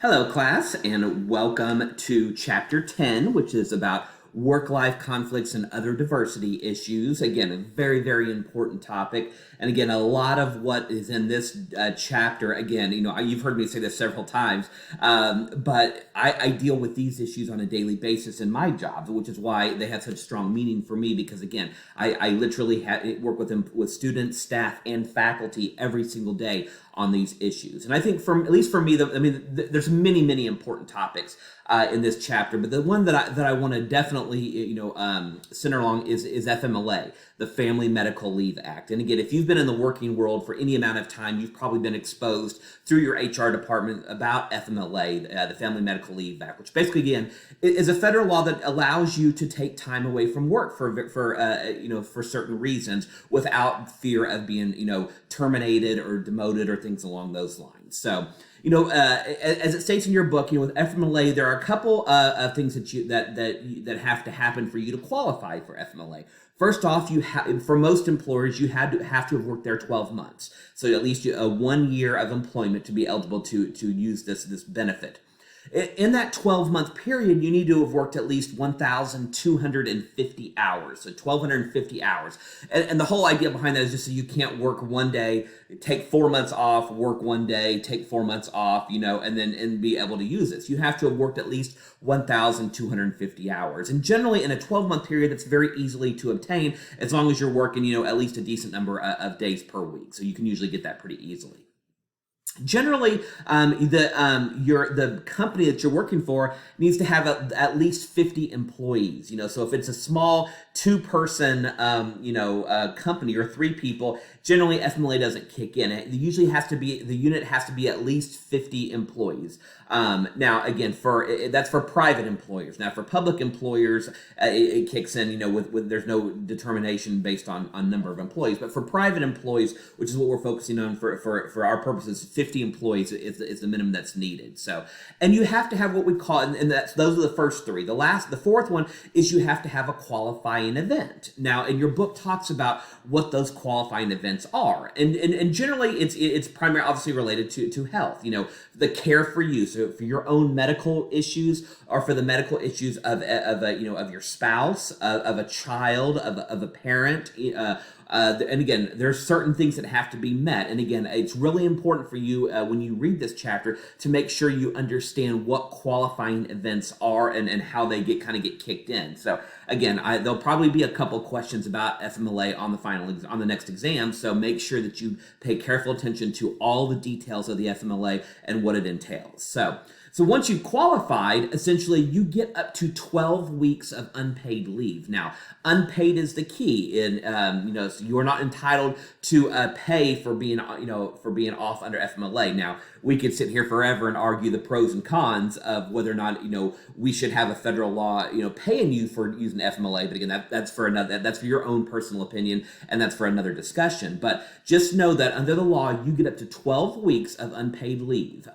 Hello, class, and welcome to Chapter 10, which is about work-life conflicts and other diversity issues. Again, a very, very important topic. And again, a lot of what is in this chapter, again, you've heard me say this several times, but I deal with these issues on a daily basis in my job, which is why they have such strong meaning for me, because again, I literally work with them, with students, staff, and faculty every single day on these issues. And I think, at least for me, there's many, many important topics in this chapter, but the one that I want to definitely center along is FMLA, the Family Medical Leave Act. And again, if you've been in the working world for any amount of time, you've probably been exposed through your HR department about FMLA, the Family Medical Leave Act, which basically, again, is a federal law that allows you to take time away from work for certain reasons without fear of being terminated or demoted or things along those lines. So, as it states in your book, with FMLA, there are a couple of things that have to happen for you to qualify for FMLA. First off, for most employers, you have to have worked there 12 months, so at least 1 year of employment to be eligible to use this benefit. In that 12-month period, you need to have worked at least 1,250 hours, so 1,250 hours. And the whole idea behind that is just so you can't work one day, take 4 months off, work one day, take 4 months off, and be able to use this. You have to have worked at least 1,250 hours. And generally, in a 12-month period, it's very easily to obtain as long as you're working, at least a decent number of days per week. So you can usually get that pretty easily. Generally, the company that you're working for needs to have at least 50 employees. So if it's a small two-person, company or 3 people, generally FMLA doesn't kick in. The unit has to be at least 50 employees. Now, again, that's for private employers. Now, for public employers, it kicks in. With there's no determination based on number of employees. But for private employees, which is what we're focusing on for our purposes, 50 employees is the minimum that's needed. So, and you have to have what we call, and those are the first 3. The fourth one is you have to have a qualifying event. Now, and your book talks about what those qualifying events are, and generally it's primarily obviously related to health. The care for you, so for your own medical issues, or for the medical issues of your spouse, of a child, of a parent. And again, there's certain things that have to be met. And again, it's really important for you when you read this chapter to make sure you understand what qualifying events are and how they get kicked in. So again, there'll probably be a couple questions about FMLA on the next exam. So make sure that you pay careful attention to all the details of the FMLA and what it entails. So once you've qualified, essentially you get up to 12 weeks of unpaid leave. Now, unpaid is the key. So you are not entitled to pay for being off under FMLA. Now, we could sit here forever and argue the pros and cons of whether or not we should have a federal law paying you for using FMLA. But again, that's for your own personal opinion, and that's for another discussion. But just know that under the law, you get up to 12 weeks of unpaid leave.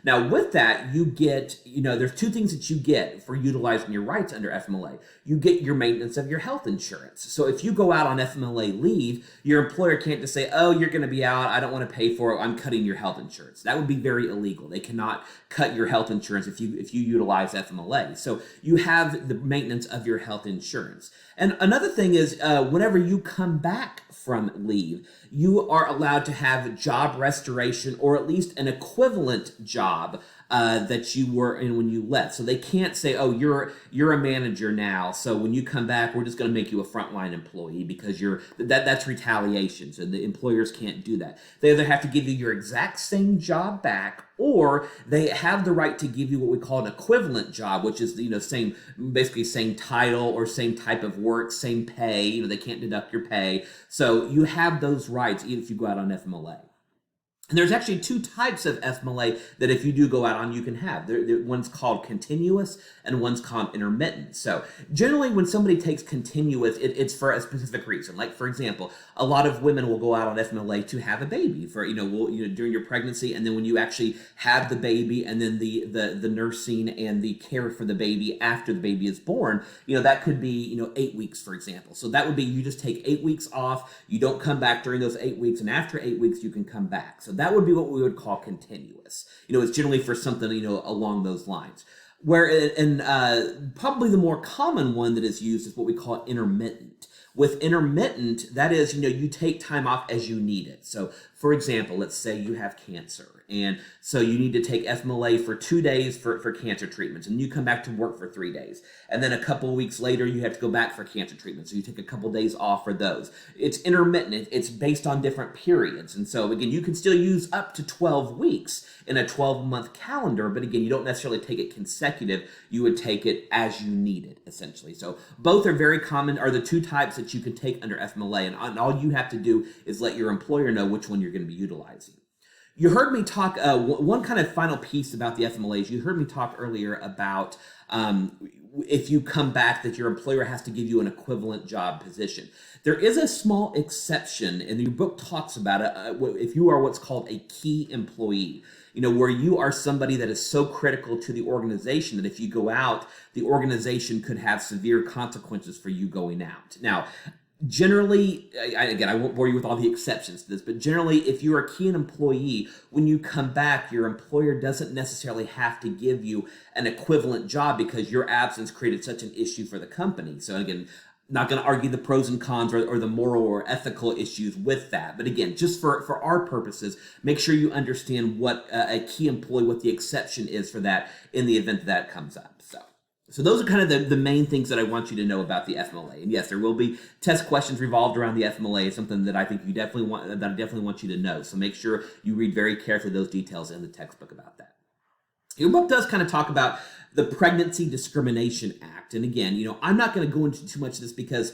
Now, with that, you get, there's 2 things that you get for utilizing your rights under FMLA. You get your maintenance of your health insurance. So if you go out on FMLA leave, your employer can't just say, oh, you're going to be out, I don't want to pay for it, I'm cutting your health insurance. That would be very illegal. They cannot cut your health insurance if you utilize FMLA. So you have the maintenance of your health insurance. And another thing is, whenever you come back from leave, you are allowed to have job restoration, or at least an equivalent job that you were in when you left. So they can't say, oh, you're a manager now, so when you come back, we're just going to make you a frontline employee, because that's retaliation. So the employers can't do that. They either have to give you your exact same job back, or they have the right to give you what we call an equivalent job, which is basically same title or same type of work, same pay. They can't deduct your pay. So you have those rights even if you go out on FMLA. And there's actually 2 types of FMLA that if you do go out on, you can have. One's called continuous and one's called intermittent. So generally when somebody takes continuous, it's for a specific reason. Like, for example, a lot of women will go out on FMLA to have a baby during your pregnancy, and then when you actually have the baby, and then the nursing and the care for the baby after the baby is born, that could be 8 weeks, for example. So that would be, you just take 8 weeks off, you don't come back during those 8 weeks, and after 8 weeks you can come back. So that would be what we would call continuous. It's generally for something, along those lines. Where, and probably the more common one that is used is what we call intermittent. With intermittent, that is, you take time off as you need it. So, for example, let's say you have cancer, and so you need to take FMLA for 2 days for cancer treatments, and you come back to work for 3 days. And then a couple of weeks later, you have to go back for cancer treatment. So you take a couple of days off for those. It's intermittent. It's based on different periods. And so, again, you can still use up to 12 weeks in a 12-month calendar, but again, you don't necessarily take it consecutive. You would take it as you need it, essentially. So both are very common, are the two types that you can take under FMLA, and all you have to do is let your employer know which one you're going to be utilizing. You heard me talk, one kind of final piece about the FMLAs, you heard me talk earlier about if you come back that your employer has to give you an equivalent job position. There is a small exception, and your book talks about it, if you are what's called a key employee, where you are somebody that is so critical to the organization that if you go out, the organization could have severe consequences for you going out. Now, generally, I won't bore you with all the exceptions to this, but generally, if you're a key employee, when you come back, your employer doesn't necessarily have to give you an equivalent job because your absence created such an issue for the company. So again, not going to argue the pros and cons or the moral or ethical issues with that. But again, just for our purposes, make sure you understand what a key employee, what the exception is for that in the event that comes up. So those are kind of the main things that I want you to know about the FMLA. And yes, there will be test questions revolved around the FMLA. It's something that I think I definitely want you to know. So make sure you read very carefully those details in the textbook about that. Your book does kind of talk about the Pregnancy Discrimination Act. And again, I'm not going to go into too much of this because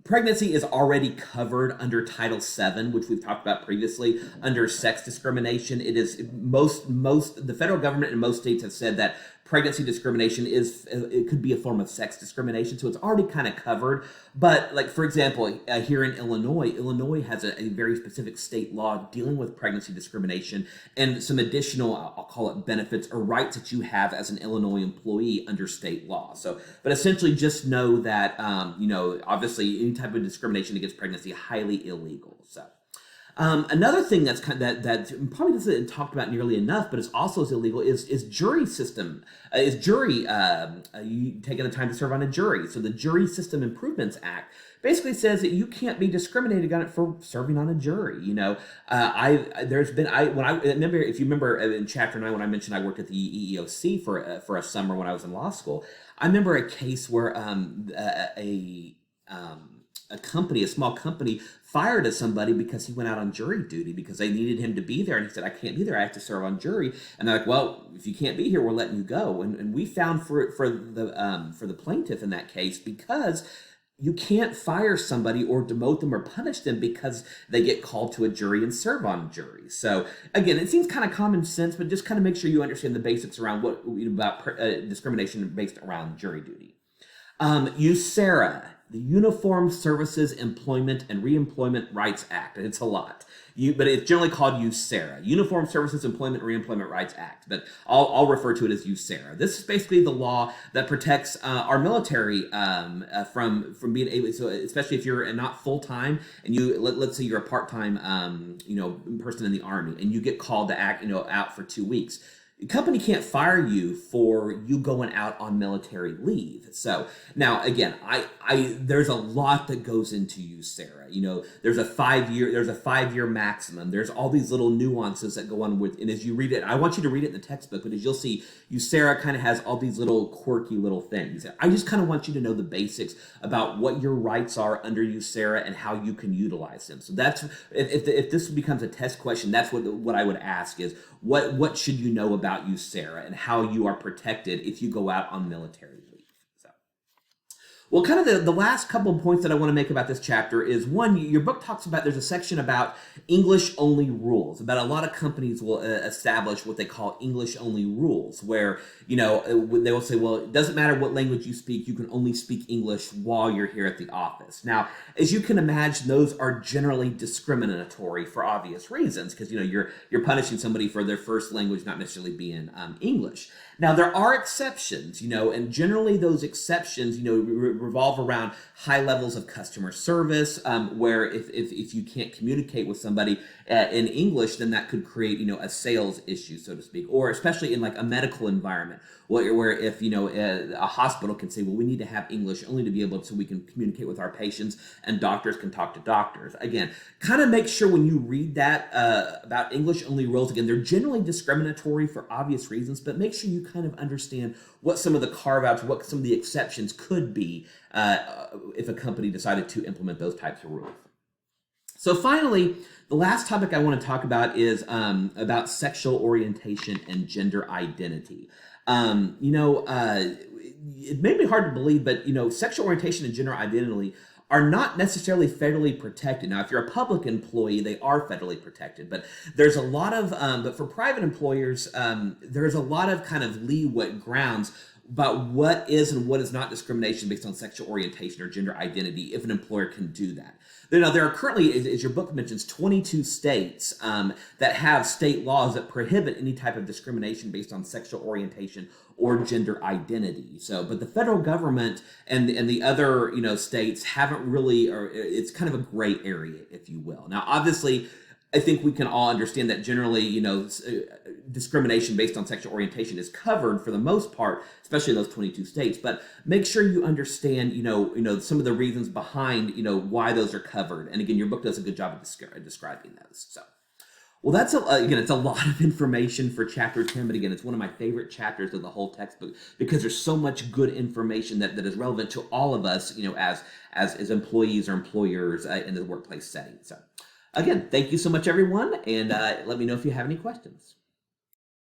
pregnancy is already covered under Title VII, which we've talked about previously, under sex discrimination. It is the federal government and most states have said that pregnancy discrimination it could be a form of sex discrimination, so it's already kind of covered. But like, for example, here in Illinois has a very specific state law dealing with pregnancy discrimination and some additional, I'll call it benefits or rights that you have as an Illinois employee under state law. So, but essentially just know that, obviously any type of discrimination against pregnancy, highly illegal. So. Another thing that's that probably doesn't talked about nearly enough, but it's also as illegal is jury system. You taking the time to serve on a jury. So the Jury System Improvements Act basically says that you can't be discriminated on it for serving on a jury. I remember, if you remember in chapter 9 when I mentioned I worked at the EEOC for a summer when I was in law school. I remember a case where a small company fired somebody because he went out on jury duty because they needed him to be there. And he said, I can't be there. I have to serve on jury. And they're like, well, if you can't be here, we're letting you go. And we found for the plaintiff in that case, because you can't fire somebody or demote them or punish them because they get called to a jury and serve on jury. So again, it seems kind of common sense, but just kind of make sure you understand the basics around about discrimination based around jury duty. USERRA, the Uniform Services Employment and Reemployment Rights Act. It's a lot, but it's generally called USERRA, Uniform Services Employment and Reemployment Rights Act. But I'll refer to it as USERRA. This is basically the law that protects our military from being able. So especially if you're not full time and let's say you're a part time person in the Army and you get called to act out for 2 weeks. The company can't fire you for you going out on military leave. So now again, there's a lot that goes into USERRA. There's a 5-year maximum. There's all these little nuances that go on with, and as you read it, I want you to read it in the textbook, but as you'll see, USERRA kind of has all these little quirky little things. I just kind of want you to know the basics about what your rights are under USERRA and how you can utilize them. So that's, if this becomes a test question, that's what I would ask is, what should you know about USERRA and how you are protected if you go out on military leave? Well, kind of the last couple of points that I want to make about this chapter is, one, your book talks about, there's a section about English-only rules, about a lot of companies will establish what they call English-only rules, where, they will say, well, it doesn't matter what language you speak, you can only speak English while you're here at the office. Now, as you can imagine, those are generally discriminatory for obvious reasons, because, you're punishing somebody for their first language not necessarily being English. Now, there are exceptions, and generally those exceptions, revolve around high levels of customer service, where if you can't communicate with somebody in English, then that could create, a sales issue, so to speak, or especially in like a medical environment where if, a hospital can say, well, we need to have English only to be able to, so we can communicate with our patients and doctors can talk to doctors. Again, kind of make sure when you read that about English only rules, again, they're generally discriminatory for obvious reasons, but make sure you kind of understand what some of the carve-outs, what some of the exceptions could be if a company decided to implement those types of rules. So finally, the last topic I want to talk about is about sexual orientation and gender identity. It may be hard to believe, but sexual orientation and gender identity are not necessarily federally protected. Now, if you're a public employee, they are federally protected, but there's a lot of, but for private employers, there's a lot of kind of leeway grounds about what is and what is not discrimination based on sexual orientation or gender identity if an employer can do that. Now, there are currently, as your book mentions, 22 states that have state laws that prohibit any type of discrimination based on sexual orientation or gender identity. So, but the federal government and the other, states haven't really, or it's kind of a gray area, if you will. Now, obviously, I think we can all understand that generally, discrimination based on sexual orientation is covered for the most part, especially in those 22 states. But make sure you understand, some of the reasons behind, why those are covered. And again, your book does a good job of describing those. So, well, that's again, it's a lot of information for chapter 10. But again, it's one of my favorite chapters of the whole textbook because there's so much good information that is relevant to all of us, as employees or employers in the workplace setting. So. Again, thank you so much, everyone, and let me know if you have any questions.